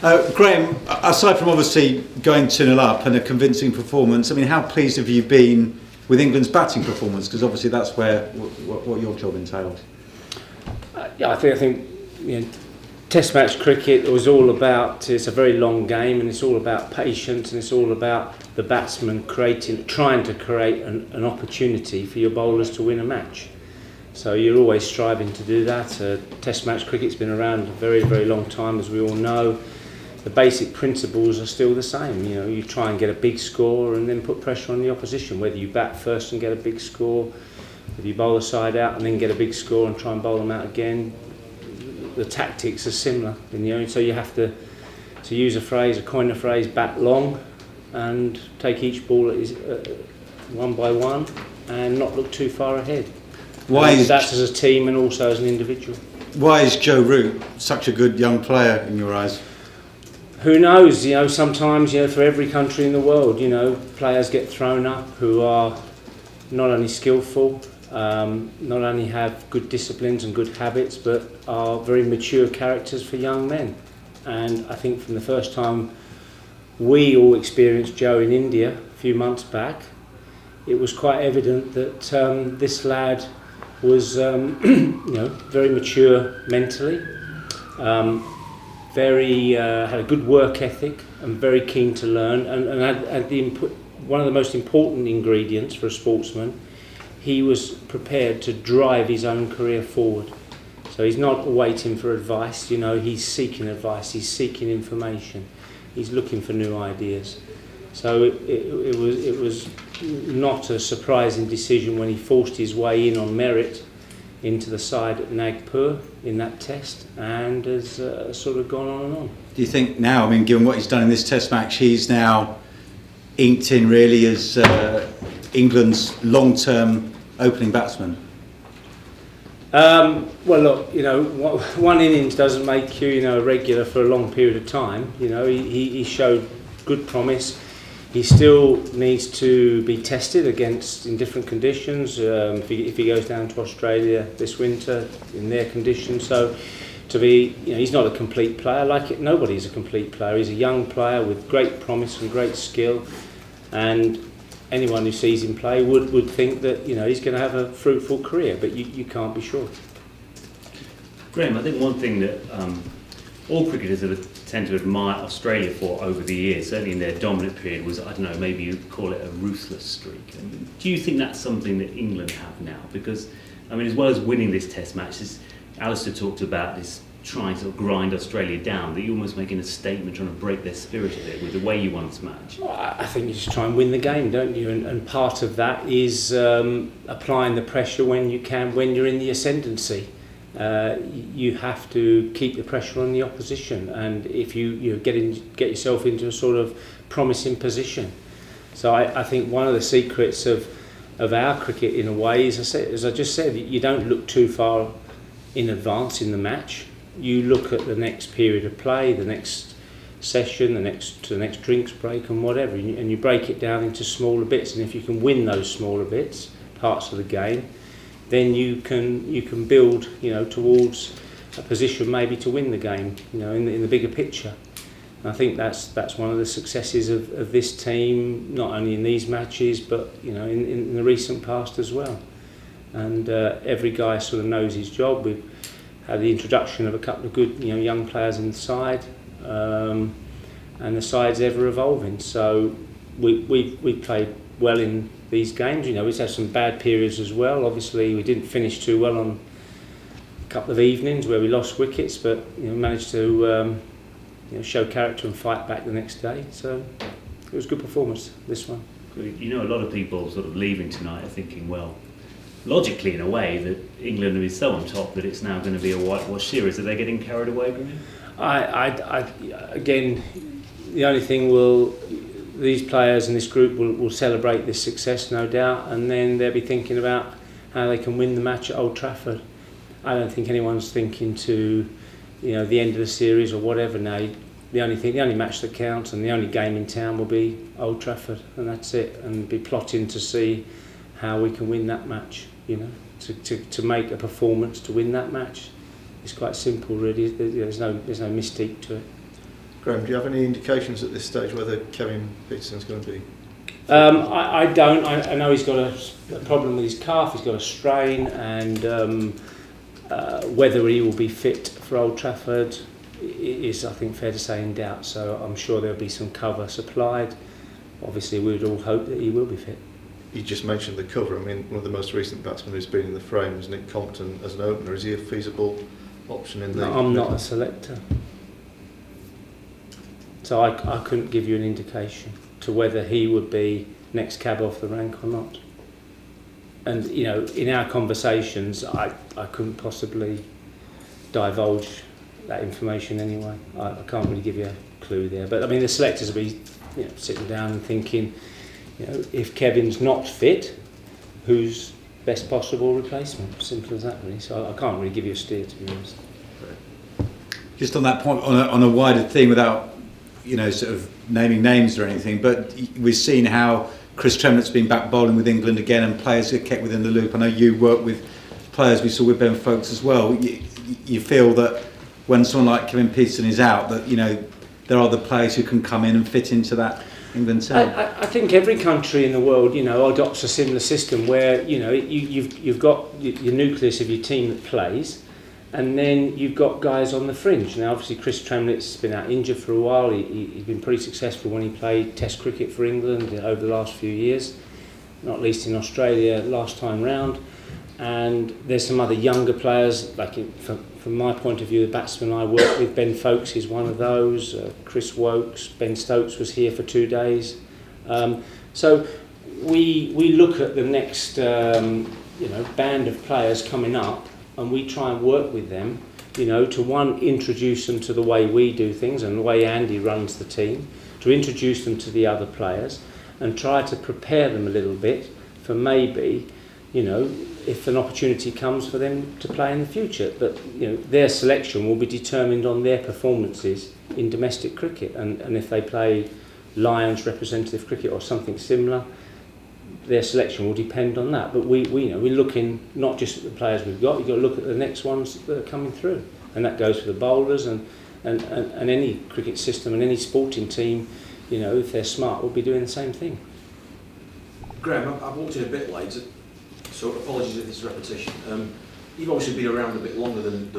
Graham, aside from obviously going 2-0 up and a convincing performance, I mean, how pleased have you been with England's batting performance? Because obviously that's what your job entailed. I think Test match cricket was all about. It's a very long game, and it's all about patience, and it's all about the batsman trying to create an opportunity for your bowlers to win a match. So you're always striving to do that. Test match cricket's been around a very, very long time, as we all know. The basic principles are still the same. You try and get a big score and then put pressure on the opposition. Whether you bat first and get a big score, whether you bowl a side out and then get a big score and try and bowl them out again, the tactics are similar. So you have to use coin a phrase, bat long, and take each ball one by one and not look too far ahead. That's as a team and also as an individual. Why is Joe Root such a good young player in your eyes? Who knows? Sometimes, for every country in the world, players get thrown up who are not only skillful, not only have good disciplines and good habits, but are very mature characters for young men. And I think from the first time we all experienced Joe in India a few months back, it was quite evident that this lad was, very mature mentally. Had a good work ethic and very keen to learn, and had one of the most important ingredients for a sportsman. He was prepared to drive his own career forward. So he's not waiting for advice, he's seeking advice, he's seeking information, he's looking for new ideas. So it was not a surprising decision when he forced his way in on merit into the side at Nagpur in that test, and has sort of gone on and on. Do you think now, given what he's done in this test match, he's now inked in really as England's long-term opening batsman? Well, look, one innings doesn't make you, a regular for a long period of time. He showed good promise. He still needs to be tested in different conditions. If he goes down to Australia this winter in their conditions, so he's not a complete player. Nobody's a complete player. He's a young player with great promise and great skill, and anyone who sees him play would think that he's going to have a fruitful career, but you can't be sure. Graham, I think one thing that all cricketers tend to admire Australia for over the years, certainly in their dominant period, was, maybe you'd call it a ruthless streak. Do you think that's something that England have now? Because, as well as winning this test match, Alistair talked about this trying to grind Australia down, that you're almost making a statement trying to break their spirit a bit with the way you won this match. Well, I think you just try and win the game, don't you? And part of that is applying the pressure when you're in the ascendancy. You have to keep the pressure on the opposition, and if you get yourself into a sort of promising position. So I think one of the secrets of our cricket, in a way, as I just said, you don't look too far in advance in the match. You look at the next period of play, the next session, the next drinks break, and whatever, and you break it down into smaller bits. And if you can win those smaller bits, parts of the game, then you can build, towards a position maybe to win the game, in the bigger picture. And I think that's one of the successes of this team, not only in these matches, but in the recent past as well. And every guy sort of knows his job. We've had the introduction of a couple of good, young players in the side, and the side's ever evolving. So we played well in these games. We've had some bad periods as well. Obviously, we didn't finish too well on a couple of evenings where we lost wickets, but managed to show character and fight back the next day. So it was a good performance, this one. A lot of people sort of leaving tonight are thinking, well, logically in a way, that England is so on top that it's now going to be a whitewash series. Are they getting carried away, Graham? Again, the only thing these players and this group will celebrate this success, no doubt, and then they'll be thinking about how they can win the match at Old Trafford. I don't think anyone's thinking to, the end of the series or whatever now. The only match that counts and the only game in town will be Old Trafford, and that's it. And be plotting to see how we can win that match. To make a performance to win that match. It's quite simple, really. There's no mystique to it. Graham, do you have any indications at this stage whether Kevin Peterson's going to be? I don't. I know he's got a problem with his calf. He's got a strain, and whether he will be fit for Old Trafford is, I think, fair to say, in doubt. So I'm sure there'll be some cover supplied. Obviously, we would all hope that he will be fit. You just mentioned the cover. I mean, one of the most recent batsmen who's been in the frame is Nick Compton as an opener. Is he a feasible option in the... No, I'm not a selector. So I couldn't give you an indication to whether he would be next cab off the rank or not. And, you know, in our conversations, I couldn't possibly divulge that information anyway. I can't really give you a clue there. But, I mean, the selectors will be, you know, sitting down and thinking, you know, if Kevin's not fit, who's best possible replacement? Simple as that, really. So I can't really give you a steer, to be honest. Just on that point, on a wider theme, without, you know, sort of naming names or anything, but we've seen how Chris Tremlett's been back bowling with England again, and players get kept within the loop. I know you work with players, we saw with Ben Folkes as well. You feel that when someone like Kevin Peterson is out, that, you know, there are the players who can come in and fit into that England team? I think every country in the world, you know, adopts a similar system where, you know, you've got your nucleus of your team that plays, and then you've got guys on the fringe. Now, obviously, Chris Tremlett's been out injured for a while. He's been pretty successful when he played Test cricket for England over the last few years, not least in Australia last time round. And there's some other younger players, like from my point of view, the batsman I work with, Ben Folkes is one of those. Chris Wokes, Ben Stokes was here for 2 days. So we look at the next you know, band of players coming up, and we try and work with them, you know, to introduce them to the way we do things and the way Andy runs the team, to introduce them to the other players and try to prepare them a little bit for maybe, you know, if an opportunity comes for them to play in the future. But, you know, their selection will be determined on their performances in domestic cricket, and if they play Lions representative cricket or something similar, their selection will depend on that. But we you know, we're looking not just at the players we've got, you've got to look at the next ones that are coming through, and that goes for the bowlers and any cricket system and any sporting team, you know, if they're smart, will be doing the same thing. Graham, I've walked in a bit late, so apologies if this is repetition. You've obviously been around a bit longer than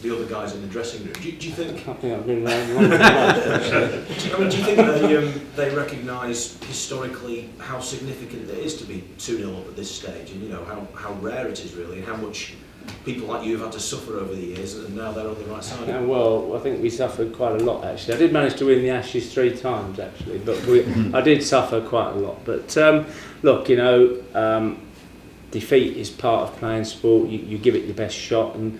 the other guys in the dressing room. Do you think? I think I've been around longer than that. I mean, do you think they recognise historically how significant it is to be 2-0 up at this stage, and, you know, how rare it is really, and how much people like you have had to suffer over the years, and now they're on the right side? Well, I think we suffered quite a lot, actually. I did manage to win the Ashes 3 times, actually, but I did suffer quite a lot. But look, you know, defeat is part of playing sport. You give it your best shot, and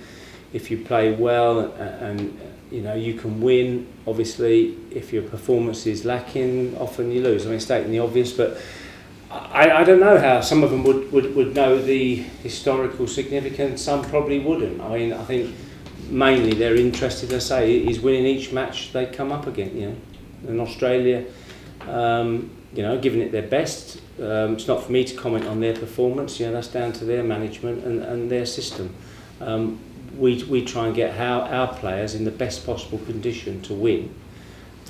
if you play well and you know, you can win. Obviously, if your performance is lacking, often you lose. I mean, stating the obvious, but I don't know how some of them would know the historical significance. Some probably wouldn't. I mean, I think mainly they're interested, I say, is winning each match they come up against. You know, in Australia, you know, giving it their best. It's not for me to comment on their performance. You know, that's down to their management and their system. We try and get our players in the best possible condition to win,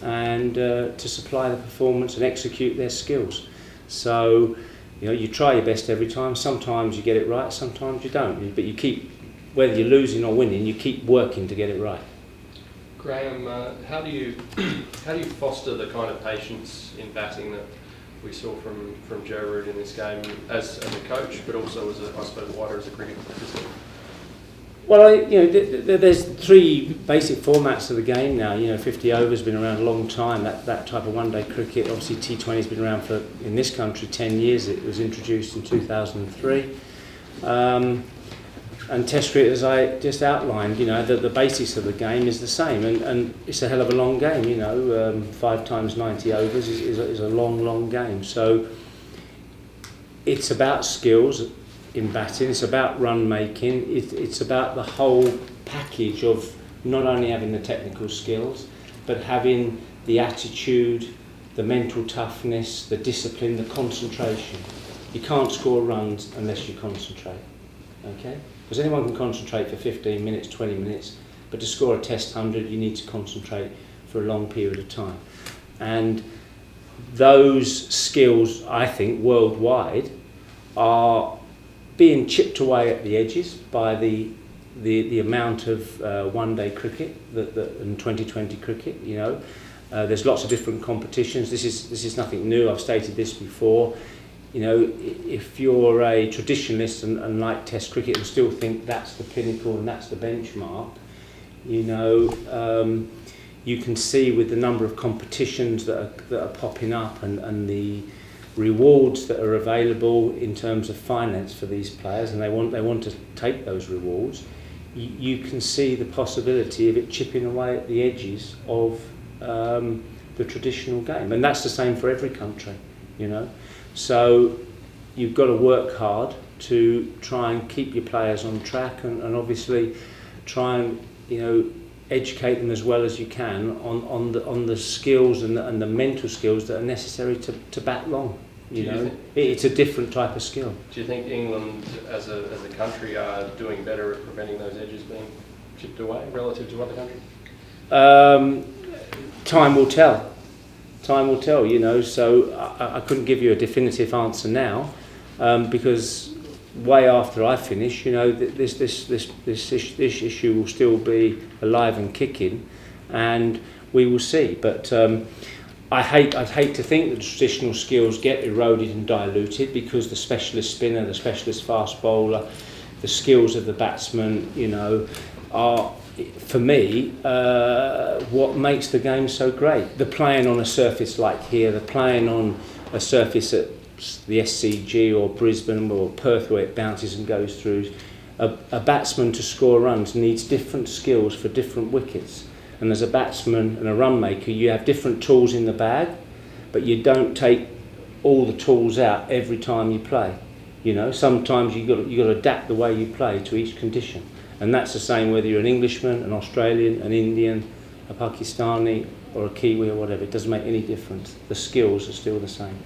and to supply the performance and execute their skills. So, you know, you try your best every time. Sometimes you get it right, sometimes you don't. But you keep, whether you're losing or winning, you keep working to get it right. Graham, how do you foster the kind of patience in batting that we saw from Joe Root in this game as a coach, but also as I suppose wider as a cricket participant? Well, you know, there's 3 basic formats of the game now. You know, 50 overs been around a long time. That type of one-day cricket. Obviously, T20's been around for, in this country, 10 years. It was introduced in 2003. And Test cricket, as I just outlined, you know, the basics of the game is the same, and it's a hell of a long game. You know, 5 times 90 overs is a long game. So it's about skills in batting. It's about run making. It's about the whole package of not only having the technical skills, but having the attitude, the mental toughness, the discipline, the concentration. You can't score runs unless you concentrate. Okay? Because anyone can concentrate for 15 minutes, 20 minutes, but to score a Test 100, you need to concentrate for a long period of time. And those skills, I think, worldwide are being chipped away at the edges by the amount of one-day cricket and 2020 cricket. You know, there's lots of different competitions. This is nothing new. I've stated this before. You know, if you're a traditionalist and like Test cricket and still think that's the pinnacle and that's the benchmark, you know, you can see with the number of competitions that are popping up and the rewards that are available in terms of finance for these players, and they want to take those rewards. You can see the possibility of it chipping away at the edges of the traditional game, and that's the same for every country, you know. So you've got to work hard to try and keep your players on track, and obviously try and, you know, educate them as well as you can on the skills and the mental skills that are necessary to bat long. You know, it's a different type of skill. Do you think England as a country are doing better at preventing those edges being chipped away relative to other countries? Time will tell. Time will tell, you know, so I couldn't give you a definitive answer now, because way after I finish, you know, this issue will still be alive and kicking, and we will see. But I'd hate to think that the traditional skills get eroded and diluted, because the specialist spinner, the specialist fast bowler, the skills of the batsman, you know, are, for me, what makes the game so great. The playing on a surface like here, the playing on a surface at the SCG or Brisbane or Perth where it bounces and goes through. A batsman to score runs needs different skills for different wickets. And as a batsman and a run maker, you have different tools in the bag, but you don't take all the tools out every time you play. You know, sometimes you've got to adapt the way you play to each condition. And that's the same whether you're an Englishman, an Australian, an Indian, a Pakistani or a Kiwi or whatever. It doesn't make any difference. The skills are still the same.